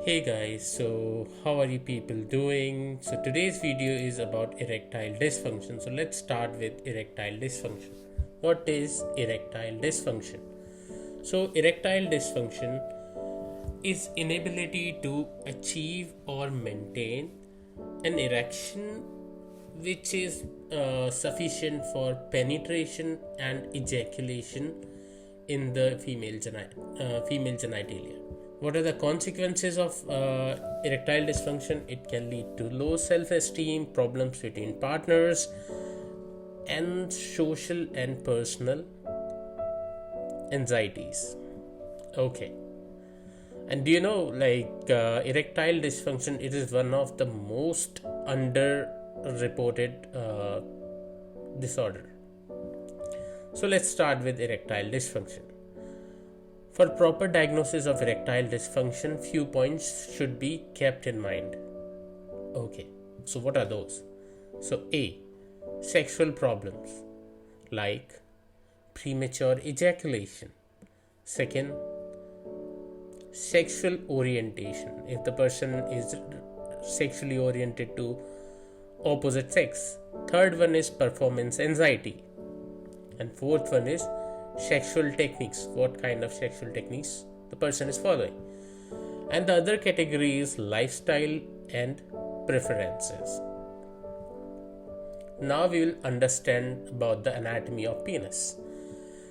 Hey guys, so how are you people doing? So today's video is about erectile dysfunction. So let's start with erectile dysfunction. What is erectile dysfunction? So erectile dysfunction is inability to achieve or maintain an erection which is sufficient for penetration and ejaculation in the female genitalia. What are the consequences of erectile dysfunction? It can lead to low self-esteem, problems between partners, and social and personal anxieties. Okay. And do you know, erectile dysfunction, it is one of the most underreported disorder. So let's start with erectile dysfunction. For proper diagnosis of erectile dysfunction, few points should be kept in mind. Okay, so what are those? So A, sexual problems like premature ejaculation. Second, sexual orientation. If the person is sexually oriented to opposite sex. Third one is performance anxiety. And fourth one is sexual techniques, what kind of sexual techniques the person is following. And the other category is lifestyle and preferences. Now we will understand about the anatomy of penis.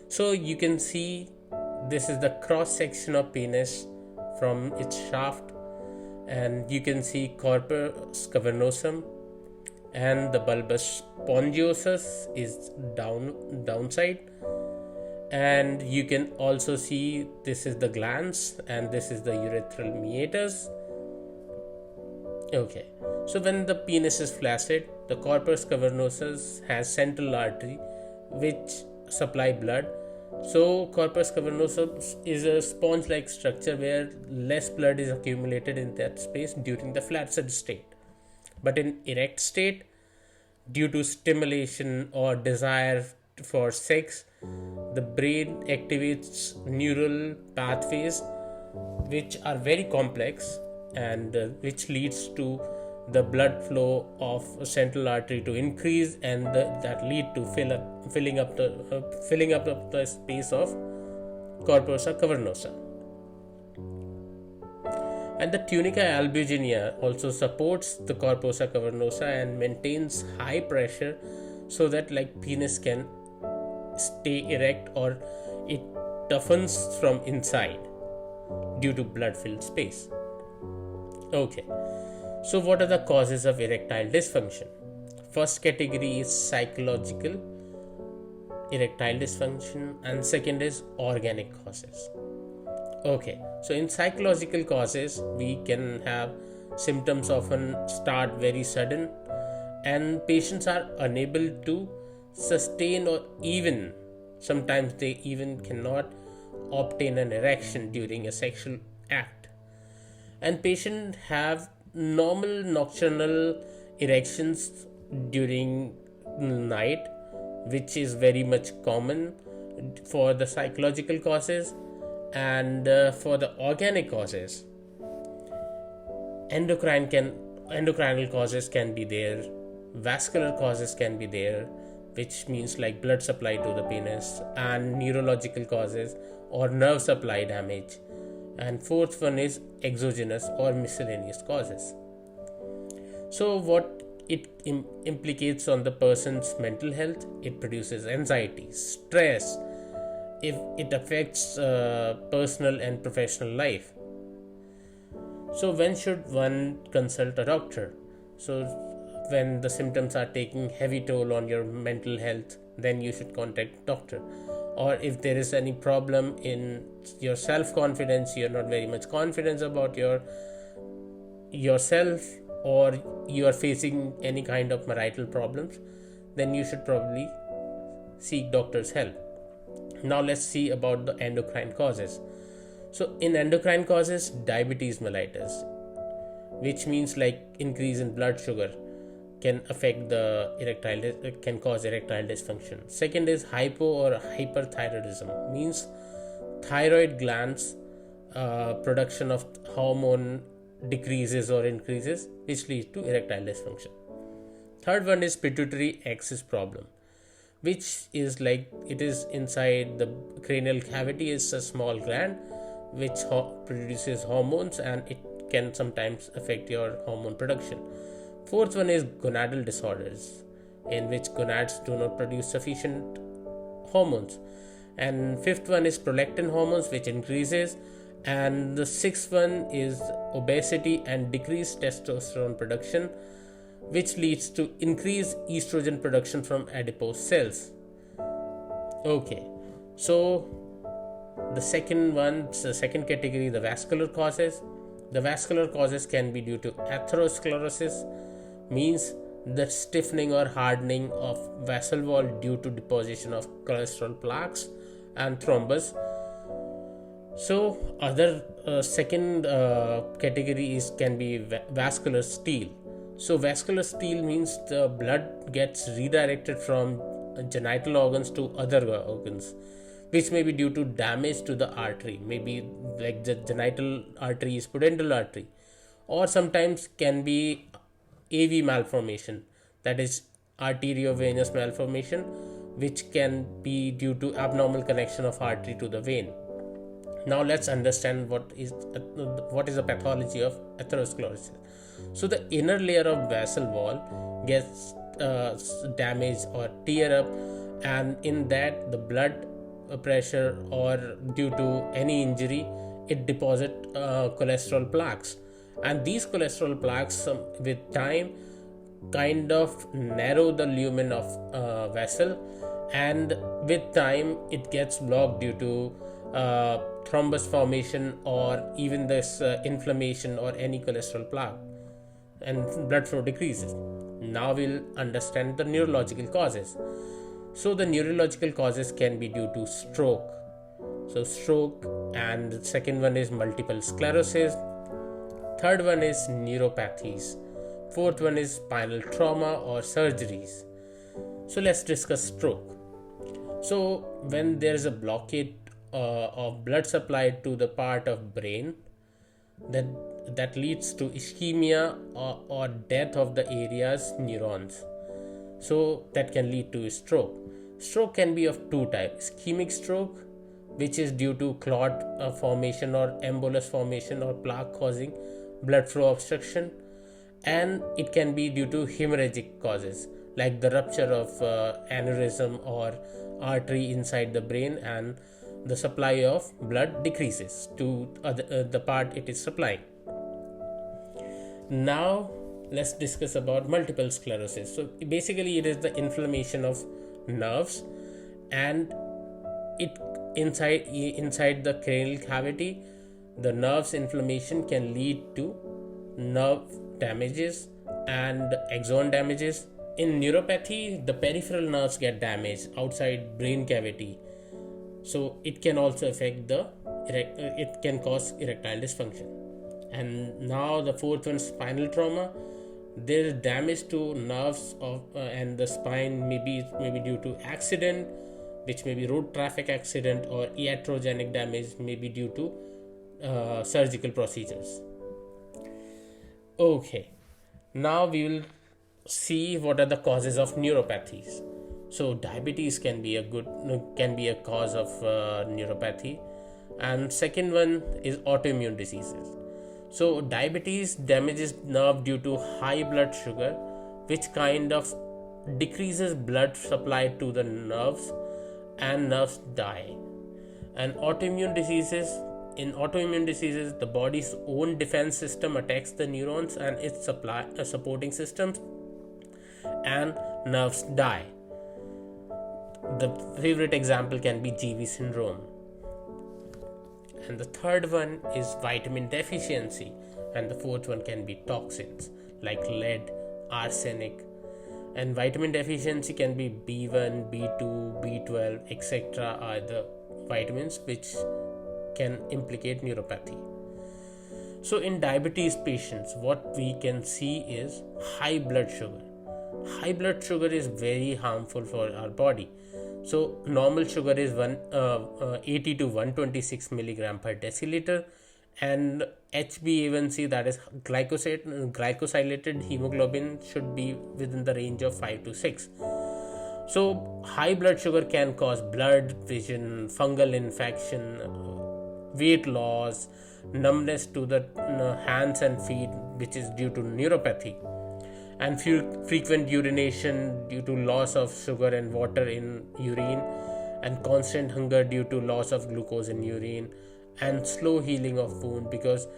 So you can see this is the cross section of penis from its shaft, and you can see corpus cavernosum, and the bulbus spongiosus is downside. And you can also see this is the glans and this is the urethral meatus. Okay, so when the penis is flaccid, the corpus cavernosus has central artery which supply blood. So corpus cavernosum is a sponge-like structure where less blood is accumulated in that space during the flaccid state. But in erect state, due to stimulation or desire for sex, the brain activates neural pathways which are very complex and which leads to the blood flow of central artery to increase, and that lead to filling up the space of corpora cavernosa. And the tunica albuginea also supports the corpora cavernosa and maintains high pressure so that penis can stay erect, or it toughens from inside due to blood filled space. Okay, so what are the causes of erectile dysfunction? First category is psychological erectile dysfunction, and second is organic causes. Okay, so in psychological causes, we can have symptoms often start very sudden, and patients are unable to sustain, or even sometimes they even cannot obtain an erection during a sexual act. And patients have normal nocturnal erections during night, which is very much common for the psychological causes. And for the organic causes, endocrinal causes can be there, vascular causes can be there, which means blood supply to the penis, and neurological causes or nerve supply damage. And fourth one is exogenous or miscellaneous causes. So what it implicates on the person's mental health, it produces anxiety, stress, if it affects personal and professional life. So when should one consult a doctor? So when the symptoms are taking heavy toll on your mental health, then you should contact doctor. Or if there is any problem in your self-confidence, you're not very much confident about yourself, or you are facing any kind of marital problems, then you should probably seek doctor's help. Now let's see about the endocrine causes. So in endocrine causes, diabetes mellitus, which means increase in blood sugar, can affect can cause erectile dysfunction. Second is hypo or hyperthyroidism, means thyroid glands production of hormone decreases or increases, which leads to erectile dysfunction. Third one is pituitary axis problem, which is like it is inside the cranial cavity is a small gland which produces hormones, and it can sometimes affect your hormone production. Fourth one is gonadal disorders, in which gonads do not produce sufficient hormones. And fifth one is prolactin hormones, which increases. And the sixth one is obesity and decreased testosterone production, which leads to increased estrogen production from adipose cells. Okay, so the second category, the vascular causes. The vascular causes can be due to atherosclerosis, means the stiffening or hardening of vessel wall due to deposition of cholesterol plaques and thrombus. So other second category can be vascular steal. So vascular steal means the blood gets redirected from genital organs to other organs, which may be due to damage to the artery, maybe like the genital artery is pudendal artery, or sometimes can be AV malformation, that is arteriovenous malformation, which can be due to abnormal connection of artery to the vein. Now let's understand what is the pathology of atherosclerosis. So the inner layer of vessel wall gets damaged or tear up, and in that the blood pressure or due to any injury, it deposits cholesterol plaques, and these cholesterol plaques with time kind of narrow the lumen of vessel, and with time it gets blocked due to thrombus formation or even this inflammation or any cholesterol plaque, and blood flow decreases. Now we'll understand the neurological causes. So the neurological causes can be due to stroke. So stroke, and the second one is multiple sclerosis. Third one is neuropathies. Fourth one is spinal trauma or surgeries. So let's discuss stroke. So when there is a blockade of blood supply to the part of brain, that leads to ischemia or death of the area's neurons. So that can lead to stroke. Stroke can be of two types: ischemic stroke, which is due to clot formation or embolus formation or plaque causing blood flow obstruction, and it can be due to hemorrhagic causes like the rupture of aneurysm or artery inside the brain, and the supply of blood decreases to the part it is supplying. Now let's discuss about multiple sclerosis. So basically it is the inflammation of nerves, and it inside the cranial cavity, the nerves inflammation can lead to nerve damages and axon damages. In neuropathy, the peripheral nerves get damaged outside brain cavity, so it can also affect it can cause erectile dysfunction. And now the fourth one, spinal trauma. There is damage to nerves of and the spine, maybe due to accident, which may be road traffic accident, or iatrogenic damage may be due to surgical procedures. Okay, now we will see what are the causes of neuropathies. So diabetes can be a cause of neuropathy, and second one is autoimmune diseases. So diabetes damages nerve due to high blood sugar, which kind of decreases blood supply to the nerves, and nerves die. And autoimmune diseases, the body's own defense system attacks the neurons and its supporting systems, and nerves die. The favorite example can be GV syndrome. And the third one is vitamin deficiency, and the fourth one can be toxins like lead, arsenic. And vitamin deficiency can be B1, B2, B12, etc. are the vitamins which can implicate neuropathy. So in diabetes patients, what we can see is high blood sugar. High blood sugar is very harmful for our body. So normal sugar is 80 to 126 milligram per deciliter, and HbA1c, that is glycosylated hemoglobin, should be within the range of 5 to 6. So high blood sugar can cause blurred vision, fungal infection, weight loss, numbness to the hands and feet, which is due to neuropathy, and frequent urination due to loss of sugar and water in urine, and constant hunger due to loss of glucose in urine, and slow healing of wound because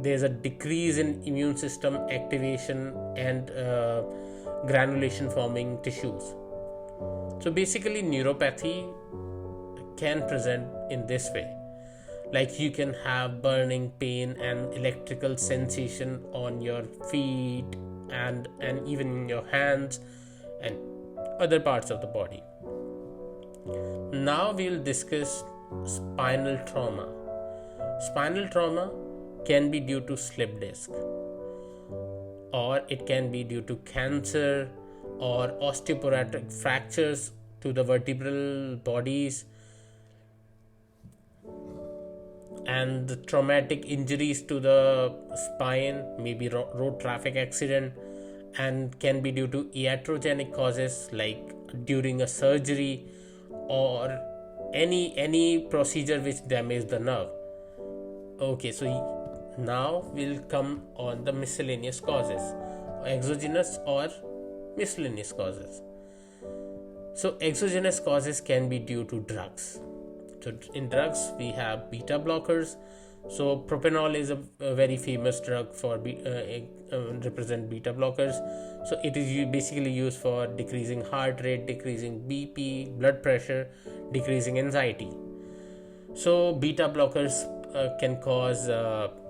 there's a decrease in immune system activation and granulation forming tissues. So basically neuropathy can present in this way, like you can have burning pain and electrical sensation on your feet and even in your hands and other parts of the body. Now we'll discuss spinal trauma. Spinal trauma can be due to slip disc, or it can be due to cancer or osteoporotic fractures to the vertebral bodies, and the traumatic injuries to the spine, maybe road traffic accident, and can be due to iatrogenic causes like during a surgery or any procedure which damages the nerve. Okay, so now we'll come on the miscellaneous causes, exogenous or miscellaneous causes. So exogenous causes can be due to drugs. So in drugs we have beta blockers. So propanol is a very famous drug for represent beta blockers. So it is basically used for decreasing heart rate, decreasing BP, blood pressure, decreasing anxiety. So beta blockers can cause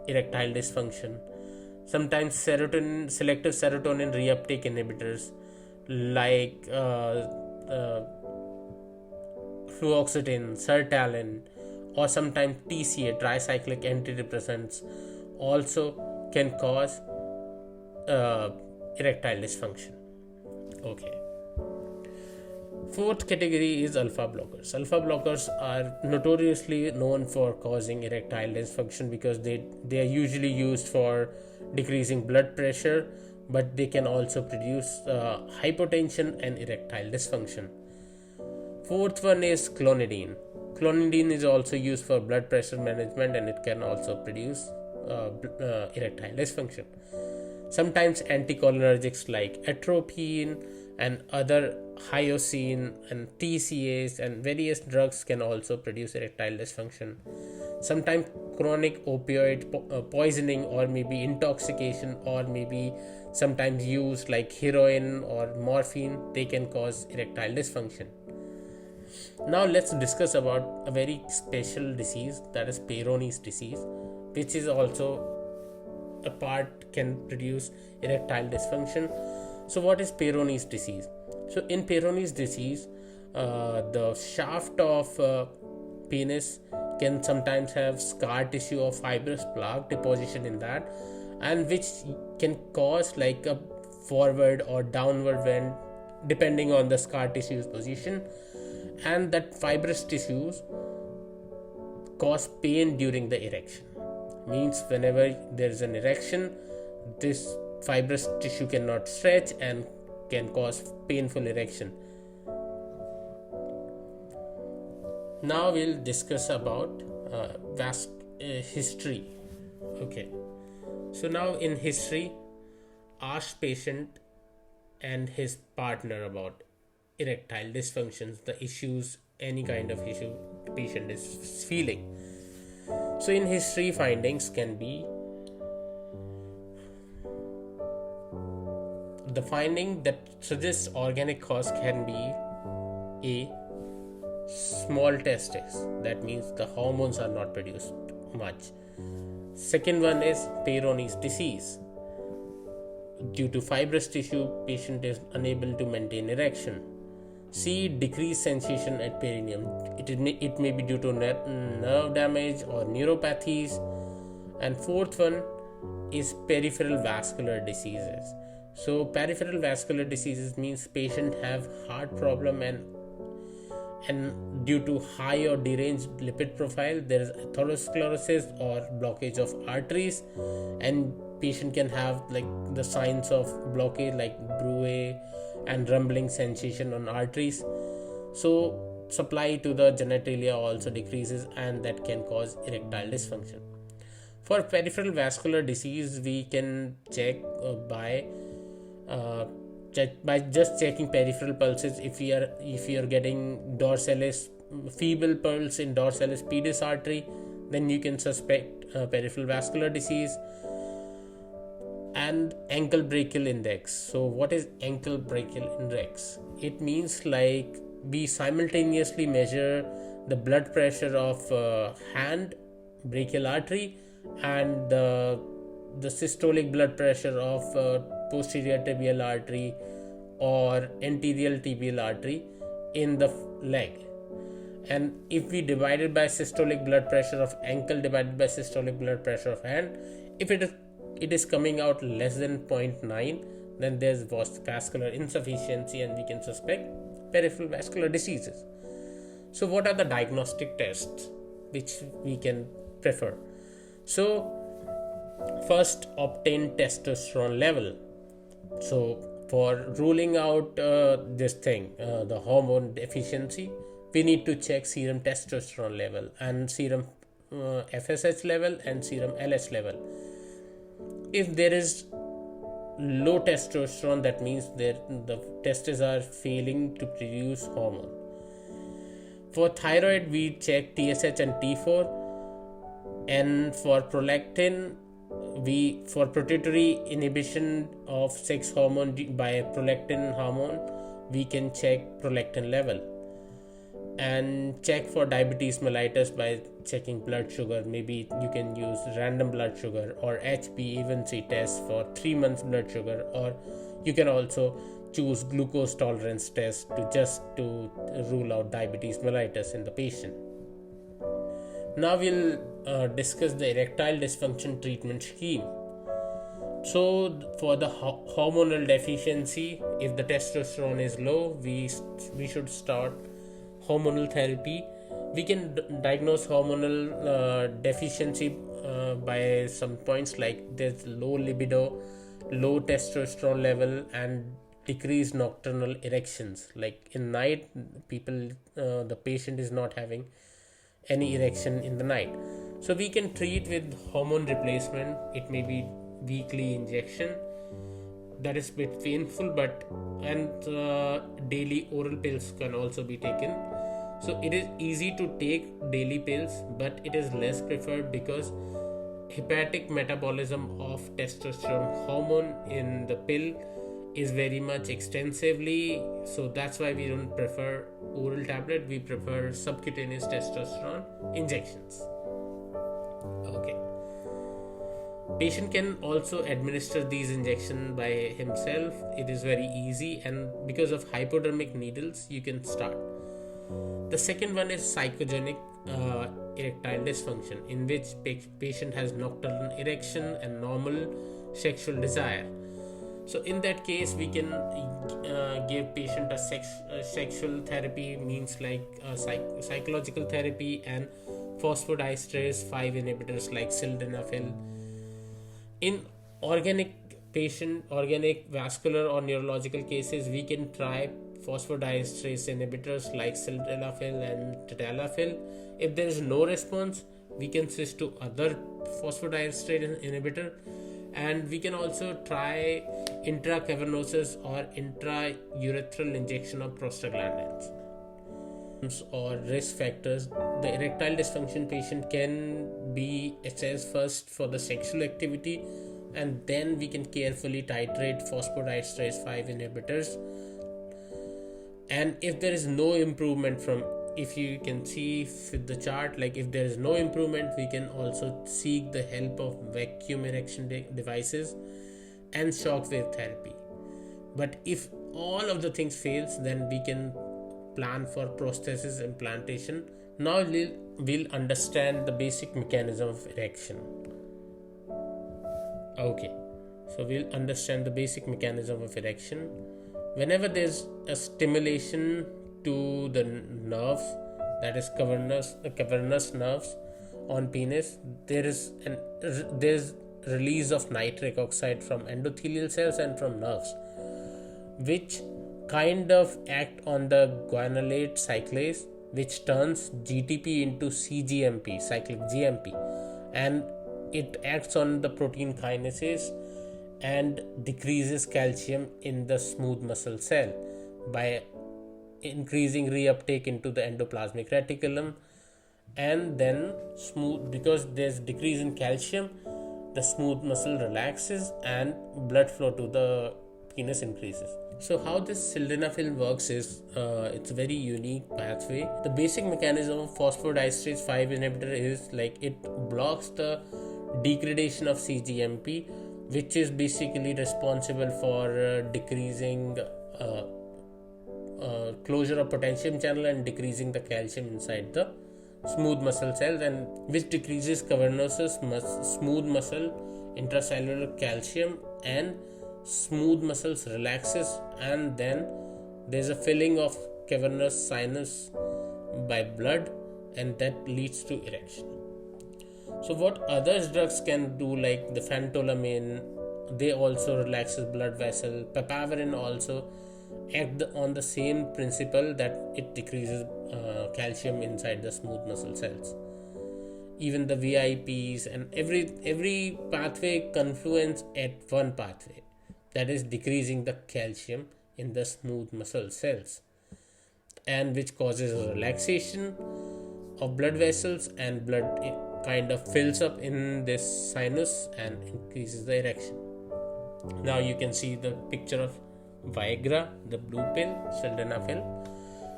erectile dysfunction. Sometimes selective serotonin reuptake inhibitors like fluoxetine, sertraline, or sometimes TCA, tricyclic antidepressants, also can cause erectile dysfunction. Okay. Fourth category is alpha blockers. Alpha blockers are notoriously known for causing erectile dysfunction because they are usually used for decreasing blood pressure, but they can also produce hypotension and erectile dysfunction. Fourth one is clonidine. Clonidine is also used for blood pressure management, and it can also produce erectile dysfunction. Sometimes anticholinergics like atropine and other hyoscine and TCAs and various drugs can also produce erectile dysfunction. Sometimes chronic opioid poisoning or maybe intoxication or maybe sometimes used like heroin or morphine, they can cause erectile dysfunction. Now let's discuss about a very special disease, that is Peyronie's disease, which is also a part can produce erectile dysfunction. So what is Peyronie's disease? So in Peyronie's disease, the shaft of penis can sometimes have scar tissue or fibrous plaque deposition in that, and which can cause like a forward or downward bend depending on the scar tissue's position, and that fibrous tissues cause pain during the erection. Means whenever there is an erection, this fibrous tissue cannot stretch and can cause painful erection. Now we'll discuss about history. Okay, so now in history, ask patient and his partner about erectile dysfunctions, the issues, any kind of issue patient is feeling. So in history, findings can be the finding that suggests organic cause can be a small testes, that means the hormones are not produced much. Second one is Peyronie's disease. Due to fibrous tissue, patient is unable to maintain erection. C. Decreased sensation at perineum. It may be due to nerve damage or neuropathies. And fourth one is peripheral vascular diseases. So peripheral vascular diseases means patient have heart problem and due to high or deranged lipid profile, there is atherosclerosis or blockage of arteries, and patient can have like the signs of blockage like bruit and rumbling sensation on arteries. So supply to the genitalia also decreases, and that can cause erectile dysfunction. For peripheral vascular disease, we can check by just checking peripheral pulses. If you are getting dorsalis feeble pulse in dorsalis pedis artery, then you can suspect peripheral vascular disease. And ankle brachial index. So what is ankle brachial index? It means like we simultaneously measure the blood pressure of hand brachial artery and the systolic blood pressure of posterior tibial artery or anterior tibial artery in the leg. And if we divide it by systolic blood pressure of ankle divided by systolic blood pressure of hand, if it is coming out less than 0.9, then there's vascular insufficiency and we can suspect peripheral vascular diseases. So what are the diagnostic tests which we can prefer? So first, obtain testosterone level. So for ruling out the hormone deficiency, we need to check serum testosterone level and serum FSH level and serum LH level. If there is low testosterone, that means the testes are failing to produce hormone. For thyroid, we check TSH and T4, and for prolactin, for pituitary inhibition of sex hormone by prolactin hormone, we can check prolactin level, and check for diabetes mellitus by checking blood sugar. Maybe you can use random blood sugar or HbA1c test for 3 months blood sugar, or you can also choose glucose tolerance test to rule out diabetes mellitus in the patient. Now we'll discuss the erectile dysfunction treatment scheme. So for the hormonal deficiency, if the testosterone is low, we should start hormonal therapy. We can diagnose hormonal deficiency by some points like there's low libido, low testosterone level, and decreased nocturnal erections. Like in night, the patient is not having any erection in the night. So we can treat with hormone replacement. It may be weekly injection. That is a bit painful, and daily oral pills can also be taken. So it is easy to take daily pills, but it is less preferred because hepatic metabolism of testosterone hormone in the pill is very much extensively. So that's why we don't prefer oral tablet. We prefer subcutaneous testosterone injections. Okay. Patient can also administer these injections by himself. It is very easy, and because of hypodermic needles, you can start. The second one is psychogenic erectile dysfunction, in which patient has nocturnal erection and normal sexual desire. So in that case, we can give patient a sexual therapy, means like psychological therapy and phosphodiesterase 5 inhibitors like sildenafil. In organic vascular or neurological cases, we can try phosphodiesterase inhibitors like sildenafil and tadalafil. If there is no response, we can switch to other phosphodiesterase inhibitor, and we can also try intracavernosus or intraurethral injection of prostaglandins. Or risk factors, the erectile dysfunction patient can be assessed first for the sexual activity, and then we can carefully titrate phosphodiesterase 5 inhibitors. And if there is no improvement if you can see with the chart, like if there is no improvement, we can also seek the help of vacuum erection devices and shockwave therapy. But if all of the things fails, then we can plan for prosthesis implantation. Now we'll understand the basic mechanism of erection. Okay, so we'll understand the basic mechanism of erection. Whenever there's a stimulation to the nerves, that is cavernous nerves on penis. There's release of nitric oxide from endothelial cells and from nerves, which kind of act on the guanylate cyclase, which turns GTP into CGMP, cyclic GMP, and it acts on the protein kinases and decreases calcium in the smooth muscle cell by increasing reuptake into the endoplasmic reticulum. And then because there's decrease in calcium, the smooth muscle relaxes and blood flow to the penis increases. So how this sildenafil works is it's a very unique pathway. The basic mechanism of phosphodiesterase 5 inhibitor is like it blocks the degradation of CGMP, which is basically responsible for decreasing closure of potassium channel and decreasing the calcium inside the smooth muscle cells, and which decreases cavernosus smooth muscle intracellular calcium, and smooth muscles relaxes, and then there's a filling of cavernous sinus by blood, and that leads to erection. So what other drugs can do, like the phentolamine, they also relaxes blood vessel. Papaverine also act on the same principle, that it decreases calcium inside the smooth muscle cells. Even the VIPs and every pathway confluence at one pathway, that is decreasing the calcium in the smooth muscle cells, and which causes a relaxation of blood vessels, and blood kind of fills up in this sinus and increases the erection. Now you can see the picture of Viagra, the blue pill, sildenafil,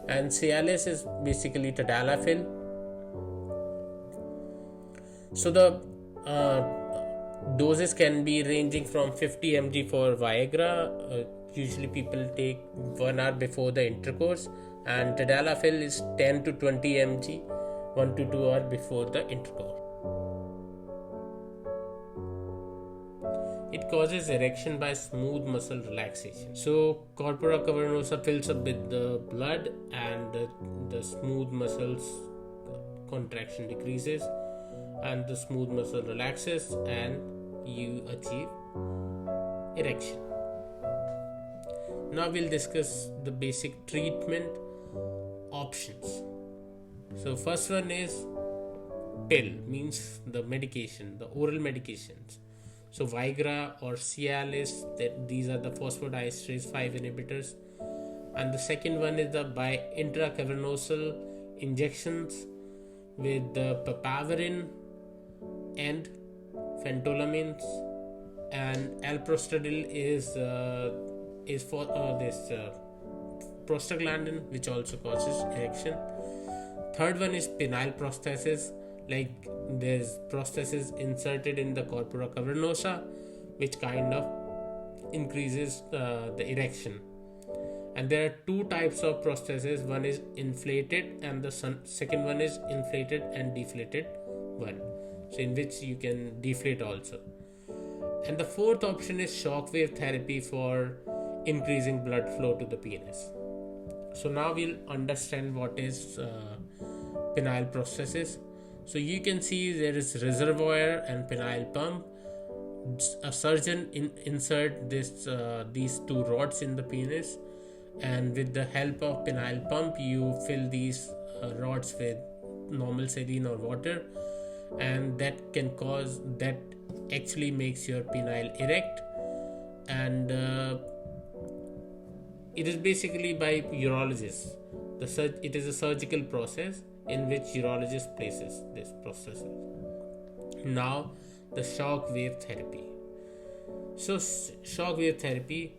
and Cialis is basically tadalafil. So the doses can be ranging from 50 mg for Viagra. Usually people take 1 hour before the intercourse, and tadalafil is 10 to 20 mg 1 to 2 hours before the intercourse. It causes erection by smooth muscle relaxation. So corpora cavernosa fills up with the blood, and the smooth muscles contraction decreases, and the smooth muscle relaxes, and you achieve erection. Now we'll discuss the basic treatment options. So first one is pill, means the medication, the oral medications. So Viagra or Cialis, these are the phosphodiesterase 5 inhibitors. And the second one is the by intracavernosal injections with the papaverine and phentolamines, and alprostadil is for this prostaglandin, which also causes erection. Third one is penile prosthesis, like there's prosthesis inserted in the corpora cavernosa, which kind of increases the erection. And there are two types of prosthesis. One is inflated, and the second one is inflated and deflated one, so in which you can deflate also. And the fourth option is shockwave therapy for increasing blood flow to the penis. So now we'll understand what is penile prosthesis. So you can see there is reservoir and penile pump. A surgeon insert these two rods in the penis, and with the help of penile pump you fill these rods with normal saline or water, and that actually makes your penile erect. And it is basically by urologist. It is a surgical process in which urologist places this process. Now the shock wave therapy. So shock wave therapy,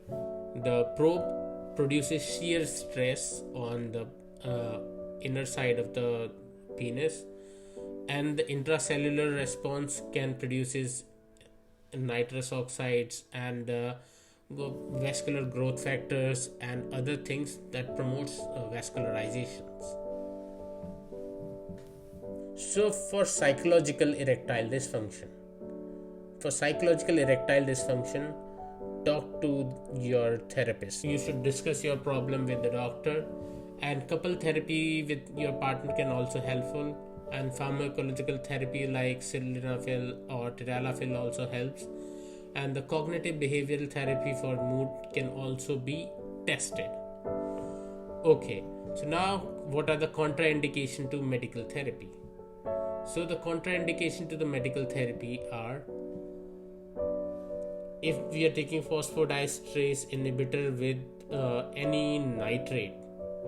the probe produces shear stress on the inner side of the penis, and the intracellular response can produces nitrous oxides and vascular growth factors and other things that promotes vascularizations. So for psychological erectile dysfunction, talk to your therapist. You should discuss your problem with the doctor, And couple therapy with your partner can also helpful, and pharmacological therapy like sildenafil or tadalafil also helps, and the cognitive behavioral therapy for mood can also be tested. Okay, so now what are the contraindication to medical therapy? So the contraindication to the medical therapy are, if we are taking phosphodiesterase inhibitor with any nitrate,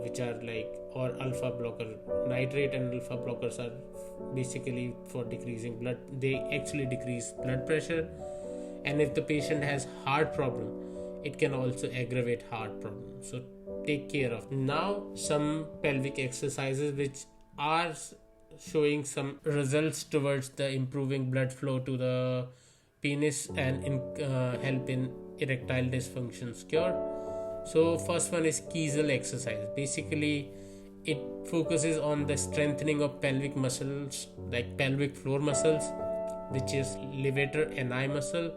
which are like, or alpha blocker. Nitrate and alpha blockers are basically for decreasing blood, they actually decrease blood pressure, and if the patient has heart problem, it can also aggravate heart problem, so take care of. Now some pelvic exercises which are showing some results towards the improving blood flow to the penis and help in erectile dysfunctions cure. So first one is Kegel exercise. Basically it focuses on the strengthening of pelvic muscles like pelvic floor muscles, which is levator ani muscle,